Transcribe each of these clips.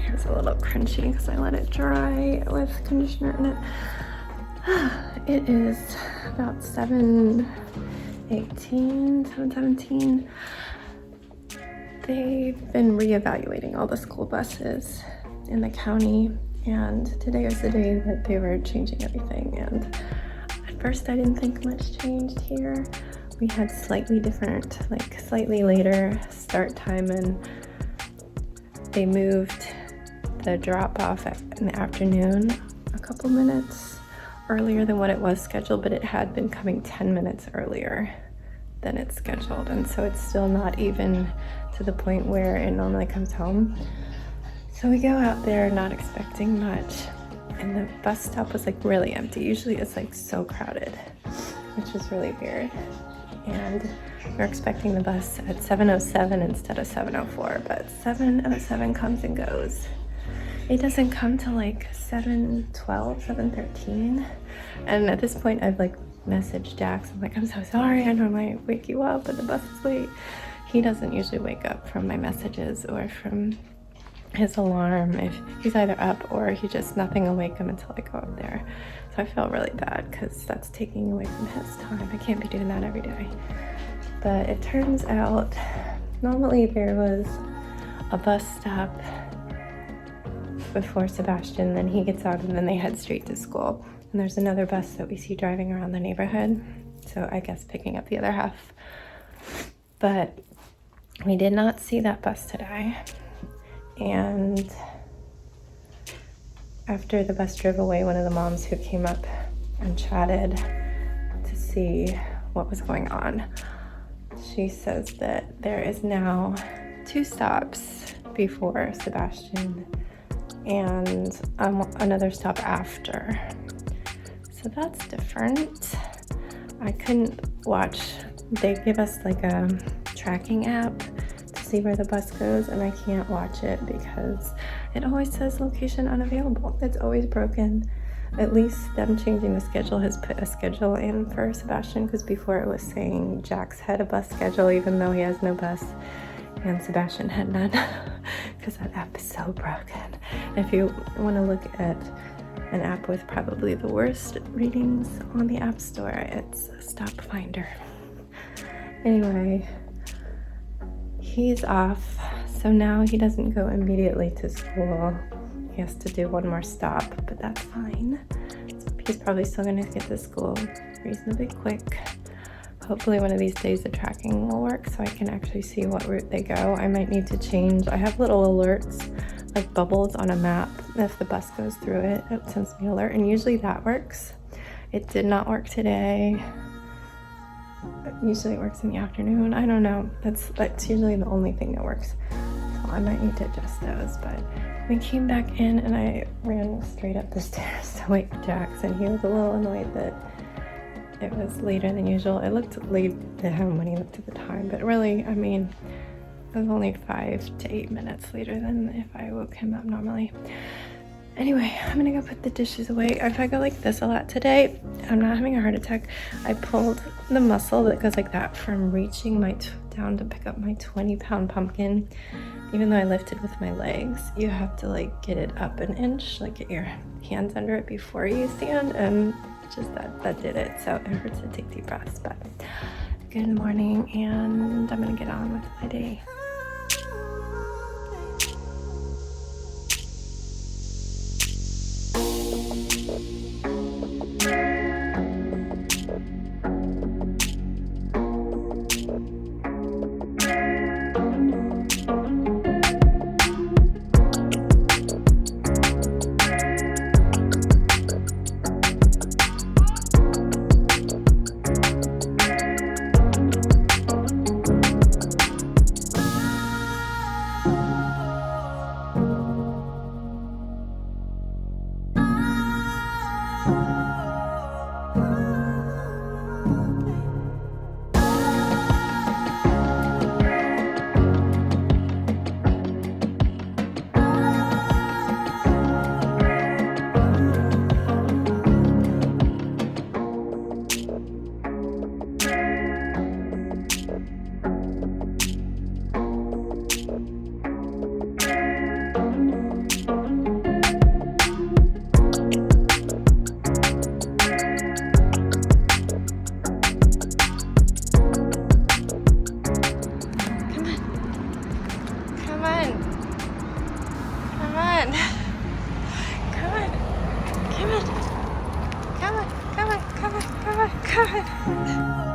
hair's a little crunchy because I let it dry with conditioner in it. It is about 7:17. They've been reevaluating all the school buses in the county, and today is the day that they were changing everything. And at first I didn't think much changed here. We had slightly different, like slightly later start time, and they moved the drop off in the afternoon a couple minutes earlier than what it was scheduled, but it had been coming 10 minutes earlier than it's scheduled, and so it's still not even to the point where it normally comes home. So we go out there not expecting much, and the bus stop was like really empty. Usually it's like so crowded, which was really weird. And we're expecting the bus at 7:07 instead of 7:04, but 7:07 comes and goes. It doesn't come till like 7:12, 7:13. And at this point I've like messaged Jax. I'm like, I'm so sorry, I normally wake you up, but the bus is late. He doesn't usually wake up from my messages or from his alarm. If he's either up or nothing will wake him until I go up there. So I feel really bad because that's taking away from his time. I can't be doing that every day. But it turns out normally there was a bus stop before Sebastian, then he gets out and then they head straight to school. And there's another bus that we see driving around the neighborhood, so I guess picking up the other half. But we did not see that bus today. And after the bus drove away, one of the moms who came up and chatted to see what was going on, she says that there is now 2 stops before Sebastian and another stop after. So that's different. I couldn't watch. They give us like a tracking app to see where the bus goes, and I can't watch it because it always says location unavailable. It's always broken. At least them changing the schedule has put a schedule in for Sebastian, because before it was saying Jax had a bus schedule even though he has no bus, and Sebastian had none, because that app is so broken. If you want to look at an app with probably the worst ratings on the App Store, it's Stop Finder. Anyway, he's off, so now he doesn't go immediately to school. He has to do one more stop, but that's fine. So he's probably still going to get to school reasonably quick. Hopefully one of these days the tracking will work so I can actually see what route they go. I might need to change. I have little alerts, like bubbles on a map. If the bus goes through it, it sends me an alert, and usually that works. It did not work today. Usually it works in the afternoon. I don't know. That's usually the only thing that works. So I might need to adjust those. But we came back in and I ran straight up the stairs to wait for Jax, and he was a little annoyed that it was later than usual. It looked late to him when he looked at the time, but really, I mean, it was only 5 to 8 minutes later than if I woke him up normally. Anyway, I'm gonna go put the dishes away. If I go like this a lot today, I'm not having a heart attack. I pulled the muscle that goes like that from reaching down to pick up my 20-pound pumpkin. Even though I lifted with my legs, you have to like get it up an inch, like get your hands under it before you stand, and just that did it. So it hurts to take deep breaths, but good morning, and I'm gonna get on with my day. on. Come on. Come on. Come on. Come on. Come on. Come on. Come on.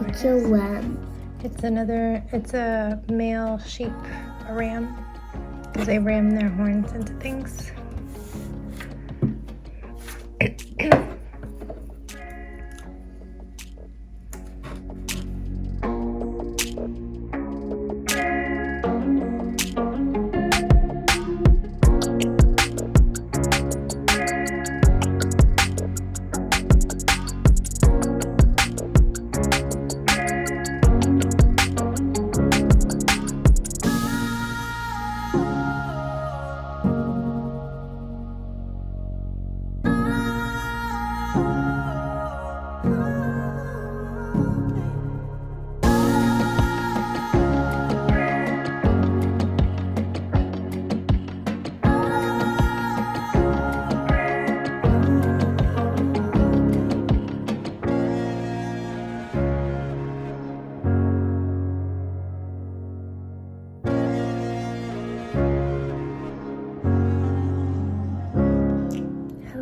It's a ram. It's a male sheep, a ram, because they ram their horns into things.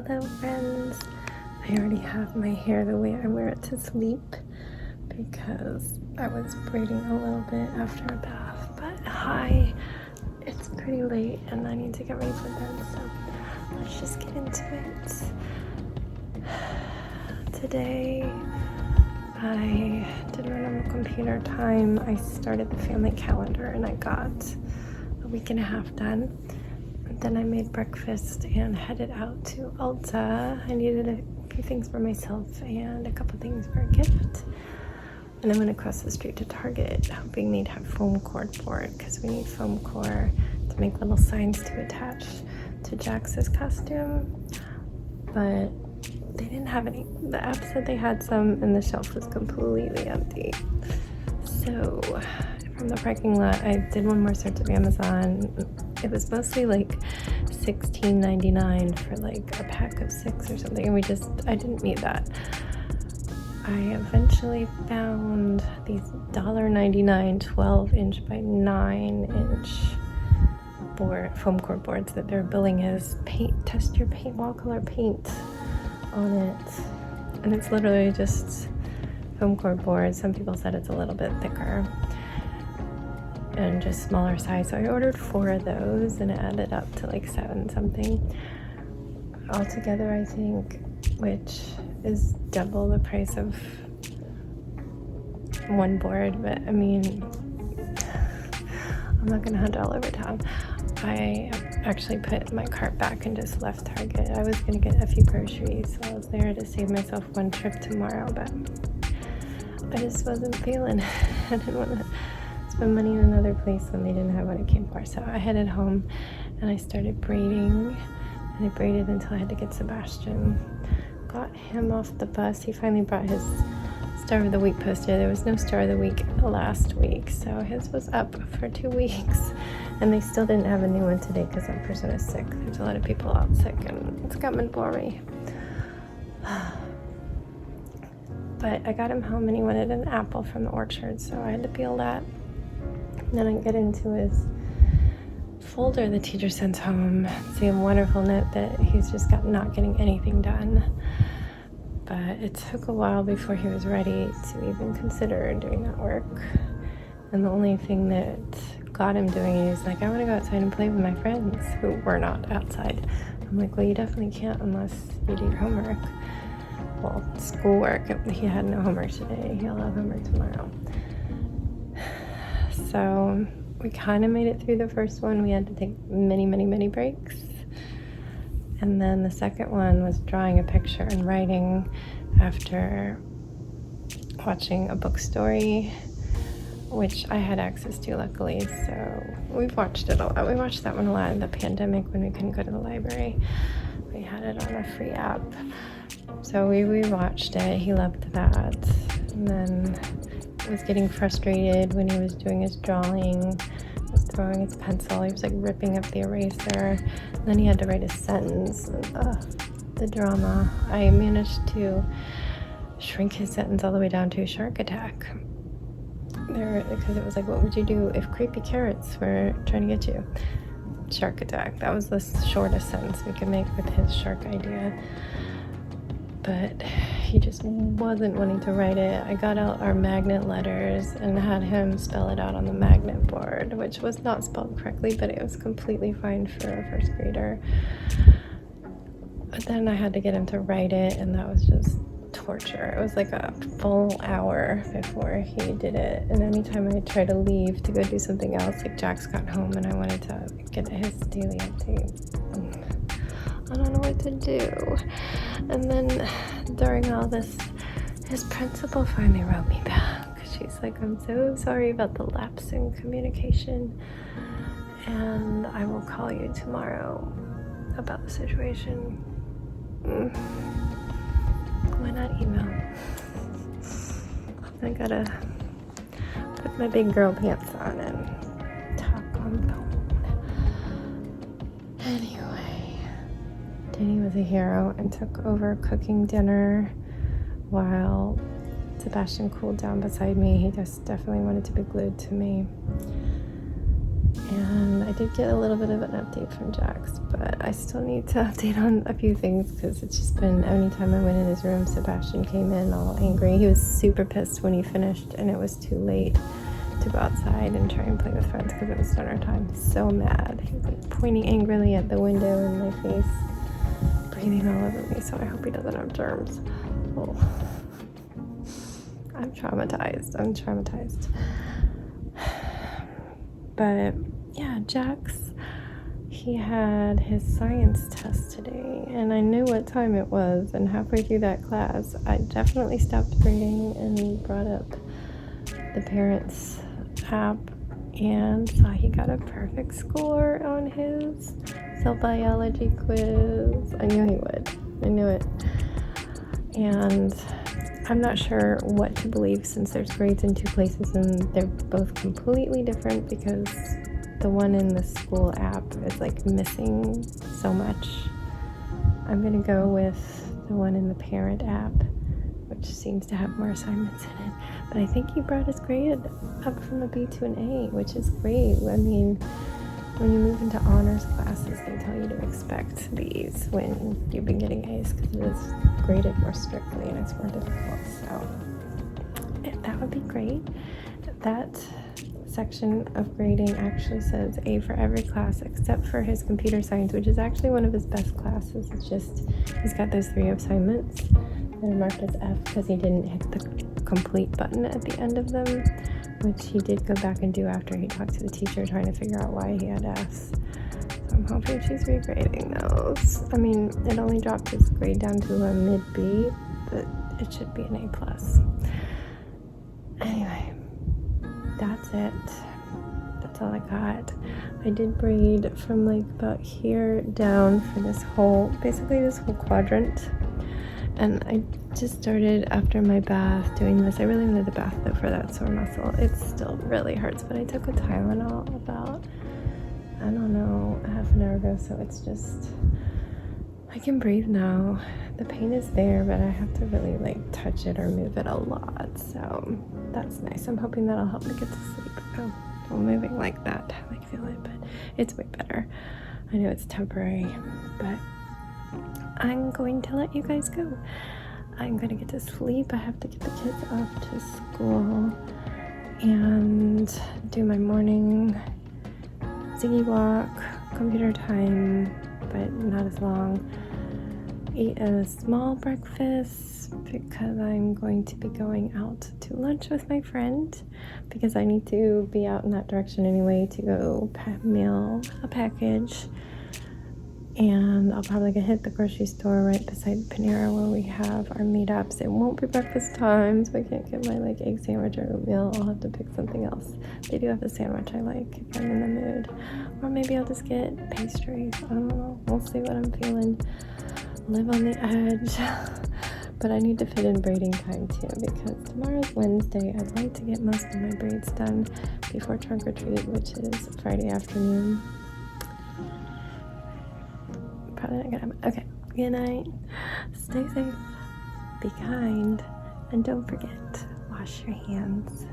Hello friends, I already have my hair the way I wear it to sleep because I was braiding a little bit after a bath, but hi, it's pretty late and I need to get ready for bed, so let's just get into it. Today I did my normal computer time. I started the family calendar and I got a week and a half done. Then I made breakfast and headed out to Ulta. I needed a few things for myself and a couple things for a gift. And I went across the street to Target, hoping they'd have foam core board because we need foam core to make little signs to attach to Jax's costume. But they didn't have any. The app said they had some and the shelf was completely empty. So from the parking lot, I did one more search of Amazon. It was mostly like $16.99 for like a pack of 6 or something, and I didn't need that. I eventually found these $1.99 12-inch by 9-inch foam core boards that their billing is test your paint wall color paint on it, and it's literally just foam core board. Some people said it's a little bit thicker and just smaller size, so I ordered 4 of those and it added up to like 7 something altogether, I think, which is double the price of one board. But I mean, I'm not gonna hunt all over town. I actually put my cart back and just left Target. I was gonna get a few groceries, so I was there to save myself one trip tomorrow, but I just wasn't feeling it. I didn't want to spend money in another place when they didn't have what I came for. So I headed home and I started braiding, and I braided until I had to get Sebastian got him off the bus. He finally brought his Star of the Week poster. There was no Star of the Week last week, so his was up for 2 weeks. And they still didn't have a new one today because that person is sick. There's a lot of people out sick, and it's coming for me. But I got him home, and he wanted an apple from the orchard, so I had to peel that. And then I get into his folder the teacher sends home, see a wonderful note that he's just not getting anything done. But it took a while before he was ready to even consider doing that work. And the only thing that got him doing it is like, I want to go outside and play with my friends who were not outside. I'm like, well, you definitely can't unless you do your homework. Well, schoolwork. He had no homework today. He'll have homework tomorrow. So we kind of made it through the first one. We had to take many breaks. And then the second one was drawing a picture and writing after watching a book story, which I had access to luckily. So we've watched it a lot. We watched that one a lot in the pandemic when we couldn't go to the library. We had it on a free app. So we watched it. He loved that. And then was getting frustrated when he was doing his drawing, was throwing his pencil. He was like ripping up the eraser. And then he had to write a sentence. The drama. I managed to shrink his sentence all the way down to a shark attack. Because it was like, what would you do if creepy carrots were trying to get you? Shark attack. That was the shortest sentence we could make with his shark idea. But he just wasn't wanting to write it. I got out our magnet letters and had him spell it out on the magnet board, which was not spelled correctly, but it was completely fine for a first grader. But then I had to get him to write it, and that was just torture. It was like a full hour before he did it. And anytime I tried to leave to go do something else, like Jax got home and I wanted to get his daily update, I don't know what to do. And then during all this, his principal finally wrote me back. She's like, I'm so sorry about the lapse in communication, and I will call you tomorrow about the situation. Why not email? I gotta put my big girl pants on and talk on the phone. Anyway, Danny was a hero and took over cooking dinner while Sebastian cooled down beside me. He just definitely wanted to be glued to me. And I did get a little bit of an update from Jax, but I still need to update on a few things because it's just been, anytime I went in his room, Sebastian came in all angry. He was super pissed when he finished and it was too late to go outside and try and play with friends because it was dinner time. So mad. He was like pointing angrily at the window in my face, breathing all over me, so I hope he doesn't have germs. Oh. I'm traumatized. But yeah, Jax, he had his science test today, and I knew what time it was, and halfway through that class, I definitely stopped reading and brought up the parents app and saw he got a perfect score on his cell biology quiz. I knew he would. I knew it. And I'm not sure what to believe since there's grades in two places and they're both completely different because the one in the school app is like missing so much. I'm gonna go with the one in the parent app, which seems to have more assignments in it. But I think he brought his grade up from a B to an A, which is great. I mean, when you move into honors classes, they tell you to expect B's when you've been getting A's because it is graded more strictly and it's more difficult. So that would be great. That section of grading actually says A for every class except for his computer science, which is actually one of his best classes. It's just he's got those 3 assignments that are marked as F because he didn't hit the complete button at the end of them, which he did go back and do after he talked to the teacher trying to figure out why he had F's. So I'm hoping she's regrading those. I mean, it only dropped his grade down to a mid-B, but it should be an A+. Anyway, that's it. That's all I got. I did braid from like about here down for this whole, basically this whole quadrant. And I just started after my bath doing this. I really needed the bath though for that sore muscle. It still really hurts, but I took a Tylenol about, I don't know, half an hour ago, so it's just, I can breathe now. The pain is there, but I have to really like touch it or move it a lot, so that's nice. I'm hoping that'll help me get to sleep. Oh, well, moving like that, I feel it, but it's way better. I know it's temporary, but I'm going to let you guys go. I'm gonna get to sleep. I have to get the kids off to school and do my morning Ziggy walk, computer time, but not as long. Eat a small breakfast because I'm going to be going out to lunch with my friend because I need to be out in that direction anyway to go mail a package. And I'll probably hit the grocery store right beside Panera where we have our meetups. It won't be breakfast time, so I can't get my like egg sandwich or oatmeal. I'll have to pick something else. They do have a sandwich I like if I'm in the mood. Or maybe I'll just get pastries. I don't know. We'll see what I'm feeling. Live on the edge. But I need to fit in braiding time too because tomorrow's Wednesday. I'd like to get most of my braids done before trunk or treat, which is Friday afternoon. Probably not gonna happen. Okay, good night. Stay safe, be kind, and don't forget, wash your hands.